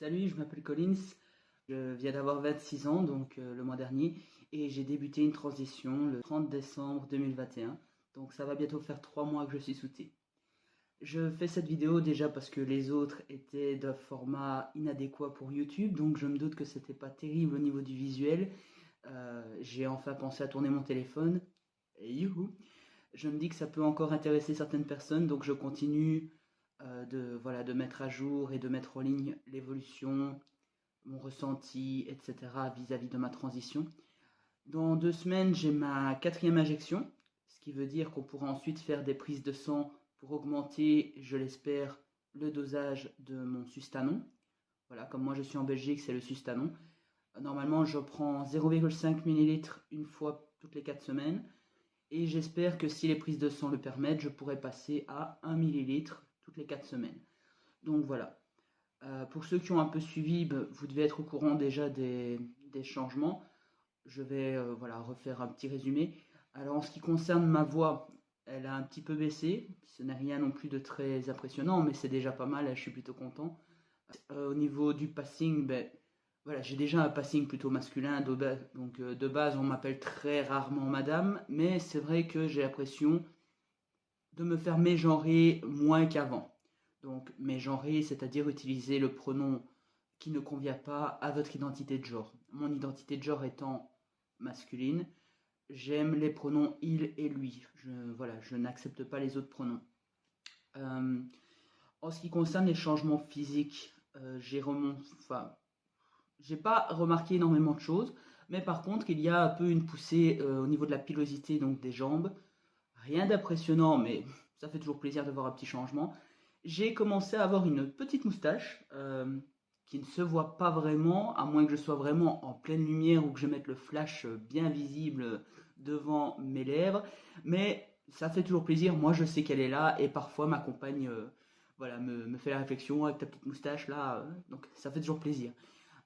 Salut, je m'appelle Collins, je viens d'avoir 26 ans, donc le mois dernier, et j'ai débuté une transition le 30 décembre 2021, donc ça va bientôt faire 3 mois que je suis sous thé. Je fais cette vidéo déjà parce que les autres étaient d'un format inadéquat pour YouTube, donc je me doute que c'était pas terrible au niveau du visuel. J'ai enfin pensé à tourner mon téléphone, et youhou! Je me dis que ça peut encore intéresser certaines personnes, donc je continue de mettre à jour et de mettre en ligne l'évolution, mon ressenti, etc. vis-à-vis de ma transition. Dans 2 semaines, j'ai ma quatrième injection, ce qui veut dire qu'on pourra ensuite faire des prises de sang pour augmenter, je l'espère, le dosage de mon Sustanon. Voilà, comme moi je suis en Belgique, c'est le Sustanon. Normalement, je prends 0,5 ml une fois toutes les 4 semaines. Et j'espère que si les prises de sang le permettent, je pourrai passer à 1 millilitre toutes les 4 semaines. Donc voilà. Pour ceux qui ont un peu suivi, vous devez être au courant déjà des changements. Je vais voilà, refaire un petit résumé. Alors en ce qui concerne ma voix, elle a un petit peu baissé. Ce n'est rien non plus de très impressionnant, mais c'est déjà pas mal, je suis plutôt content. Au niveau du passing, voilà, j'ai déjà un passing plutôt masculin, donc de base on m'appelle très rarement madame, mais c'est vrai que j'ai l'impression de me faire mégenrer moins qu'avant. Donc mégenrer, c'est-à-dire utiliser le pronom qui ne convient pas à votre identité de genre. Mon identité de genre étant masculine, j'aime les pronoms il et lui. Voilà, je n'accepte pas les autres pronoms. Euh, En ce qui concerne les changements physiques, j'ai pas remarqué énormément de choses, mais par contre, il y a un peu une poussée au niveau de la pilosité donc des jambes. Rien d'impressionnant, mais ça fait toujours plaisir de voir un petit changement. J'ai commencé à avoir une petite moustache qui ne se voit pas vraiment, à moins que je sois vraiment en pleine lumière ou que je mette le flash bien visible devant mes lèvres. Mais ça fait toujours plaisir. Moi, je sais qu'elle est là et parfois ma compagne voilà, me fait la réflexion avec ta petite moustache là. Donc ça fait toujours plaisir.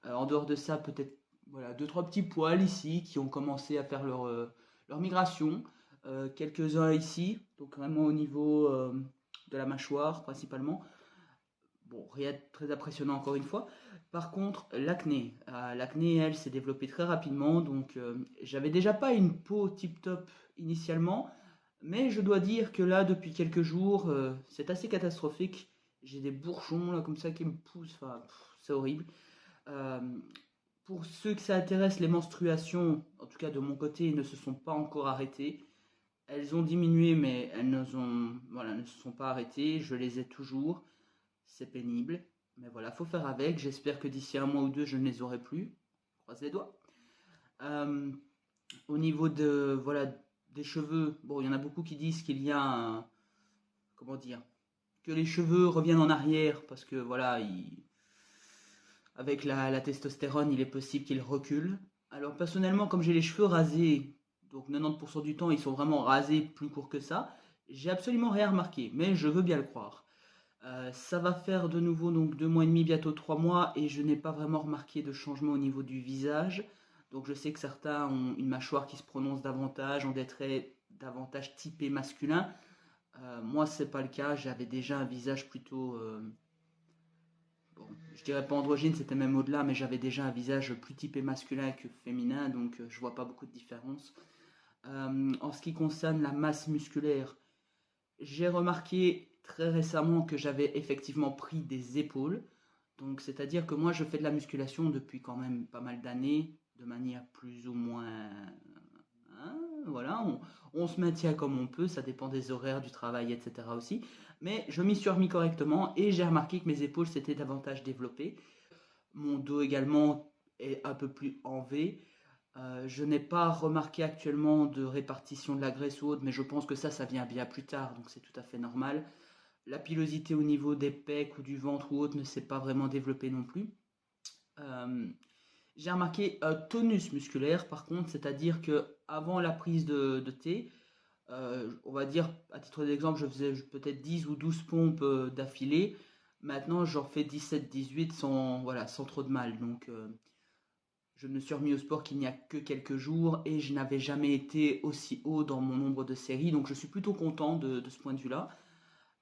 En dehors de ça, peut-être voilà, deux, trois petits poils ici qui ont commencé à faire leur migration. Quelques-uns ici, donc vraiment au niveau de la mâchoire principalement. Bon, rien de très impressionnant encore une fois. Par contre, l'acné, elle, s'est développée très rapidement. Donc, j'avais déjà pas une peau tip-top initialement. Mais je dois dire que là, depuis quelques jours, c'est assez catastrophique. J'ai des bourgeons là comme ça qui me poussent. Enfin, c'est horrible. Euh, pour ceux que ça intéresse, les menstruations, en tout cas de mon côté, ne se sont pas encore arrêtées. Elles ont diminué, mais voilà, ne se sont pas arrêtées. Je les ai toujours. C'est pénible. Mais voilà, faut faire avec. J'espère que d'ici un mois ou deux, je ne les aurai plus. Croise les doigts. Euh, Au niveau voilà, des cheveux, bon, il y en a beaucoup qui disent qu'il y a comment dire, que les cheveux reviennent en arrière parce que voilà, avec la testostérone, il est possible qu'ils reculent. Alors personnellement, comme j'ai les cheveux rasés, donc 90% du temps, ils sont vraiment rasés plus courts que ça, j'ai absolument rien remarqué, mais je veux bien le croire. Ça va faire de nouveau donc 2 mois et demi, bientôt 3 mois, et je n'ai pas vraiment remarqué de changement au niveau du visage. Donc je sais que certains ont une mâchoire qui se prononce davantage, ont des traits davantage typés masculins. Moi, c'est pas le cas. J'avais déjà un visage plutôt, bon, je dirais pas androgyne, c'était même au-delà, mais j'avais déjà un visage plus typé masculin que féminin, donc je vois pas beaucoup de différence. En ce qui concerne la masse musculaire, j'ai remarqué très récemment que j'avais effectivement pris des épaules. Donc, c'est-à-dire que moi, je fais de la musculation depuis quand même pas mal d'années, de manière plus ou moins, hein, voilà, on se maintient comme on peut, ça dépend des horaires, du travail, etc. aussi. Mais je m'y suis remis correctement et j'ai remarqué que mes épaules s'étaient davantage développées. Mon dos également est un peu plus en V. Je n'ai pas remarqué actuellement de répartition de la graisse ou autre, mais je pense que ça vient bien plus tard, donc c'est tout à fait normal. La pilosité au niveau des pecs ou du ventre ou autre ne s'est pas vraiment développée non plus. Euh, j'ai remarqué un tonus musculaire par contre, c'est-à-dire que avant la prise de thé, on va dire à titre d'exemple, je faisais peut-être 10 ou 12 pompes d'affilée. Maintenant, j'en fais 17-18 sans, voilà, sans trop de mal. Donc, je me suis remis au sport qu'il n'y a que quelques jours et je n'avais jamais été aussi haut dans mon nombre de séries. Donc, je suis plutôt content de ce point de vue-là.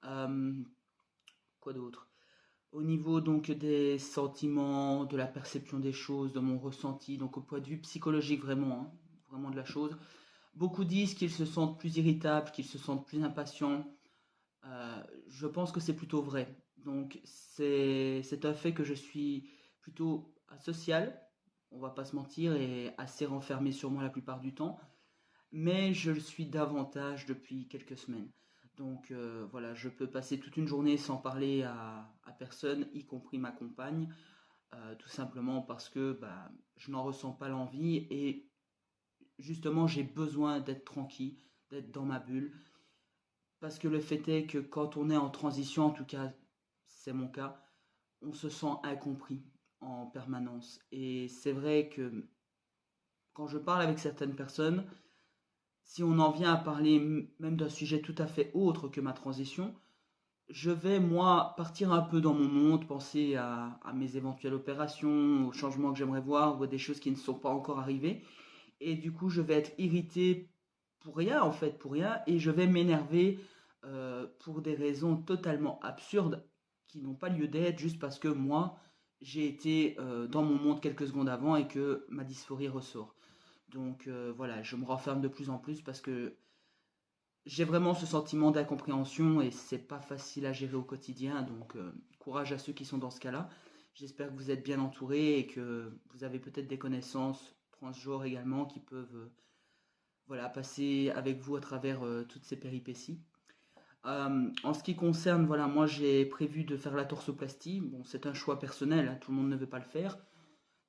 Euh, Quoi d'autre? Au niveau donc des sentiments, de la perception des choses, de mon ressenti, donc au point de vue psychologique vraiment, hein, vraiment de la chose, beaucoup disent qu'ils se sentent plus irritables, qu'ils se sentent plus impatients. Je pense que c'est plutôt vrai. Donc c'est un fait que je suis plutôt asocial, on va pas se mentir, et assez renfermé sur moi la plupart du temps, mais je le suis davantage depuis quelques semaines. Donc voilà, je peux passer toute une journée sans parler à personne, y compris ma compagne, tout simplement parce que bah, je n'en ressens pas l'envie et justement j'ai besoin d'être tranquille, d'être dans ma bulle, parce que le fait est que quand on est en transition, en tout cas c'est mon cas, on se sent incompris en permanence. Et c'est vrai que quand je parle avec certaines personnes, si on en vient à parler même d'un sujet tout à fait autre que ma transition, je vais moi partir un peu dans mon monde, penser à mes éventuelles opérations, aux changements que j'aimerais voir ou à des choses qui ne sont pas encore arrivées. Et du coup, je vais être irrité pour rien, en fait, pour rien, et je vais m'énerver pour des raisons totalement absurdes qui n'ont pas lieu d'être, juste parce que moi, j'ai été dans mon monde quelques secondes avant et que ma dysphorie ressort. Donc voilà, je me renferme de plus en plus parce que j'ai vraiment ce sentiment d'incompréhension et c'est pas facile à gérer au quotidien. Donc courage à ceux qui sont dans ce cas-là. J'espère que vous êtes bien entourés et que vous avez peut-être des connaissances transgenres également qui peuvent voilà, passer avec vous à travers toutes ces péripéties. En ce qui concerne, voilà, moi j'ai prévu de faire la torsoplastie. Bon, c'est un choix personnel, hein, tout le monde ne veut pas le faire.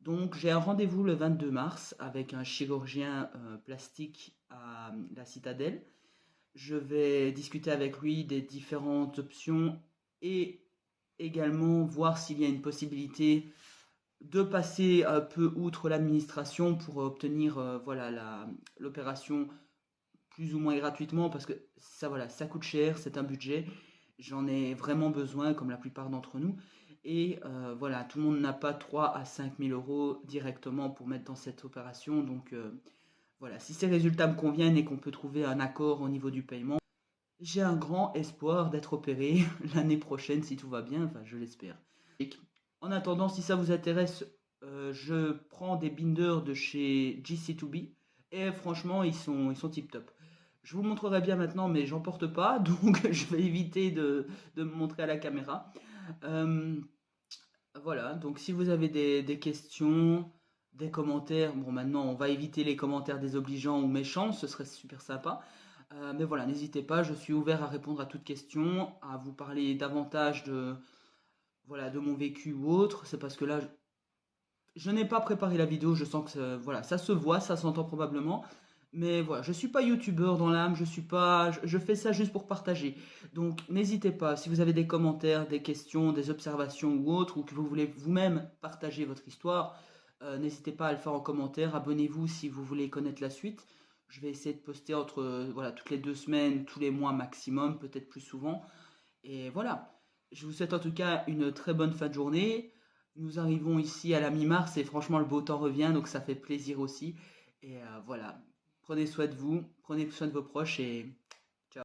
Donc j'ai un rendez-vous le 22 mars avec un chirurgien plastique à la Citadelle. Je vais discuter avec lui des différentes options et également voir s'il y a une possibilité de passer un peu outre l'administration pour obtenir voilà, l'opération plus ou moins gratuitement parce que ça, voilà, ça coûte cher, c'est un budget. J'en ai vraiment besoin comme la plupart d'entre nous. Et voilà, tout le monde n'a pas 3 à 5 000 euros directement pour mettre dans cette opération. Donc voilà, si ces résultats me conviennent et qu'on peut trouver un accord au niveau du paiement, j'ai un grand espoir d'être opéré l'année prochaine si tout va bien, enfin je l'espère. En attendant, si ça vous intéresse, je prends des binders de chez GC2B et franchement ils sont tip top. Je vous montrerai bien maintenant mais j'en porte pas donc je vais éviter de me montrer à la caméra. Euh, voilà, donc si vous avez des questions, des commentaires, bon maintenant on va éviter les commentaires désobligeants ou méchants, ce serait super sympa. Mais voilà, n'hésitez pas, je suis ouvert à répondre à toutes questions, à vous parler davantage de, voilà, de mon vécu ou autre. C'est parce que là, je n'ai pas préparé la vidéo, je sens que voilà, ça se voit, ça s'entend probablement. Mais voilà, je suis pas youtubeur dans l'âme, je suis pas, je fais ça juste pour partager. Donc n'hésitez pas, si vous avez des commentaires, des questions, des observations ou autres, ou que vous voulez vous-même partager votre histoire, n'hésitez pas à le faire en commentaire. Abonnez-vous si vous voulez connaître la suite. Je vais essayer de poster entre voilà, toutes les 2 semaines, tous les mois maximum, peut-être plus souvent. Et voilà, je vous souhaite en tout cas une très bonne fin de journée. Nous arrivons ici à la mi-mars et franchement le beau temps revient, donc ça fait plaisir aussi. Et voilà, prenez soin de vous, prenez soin de vos proches et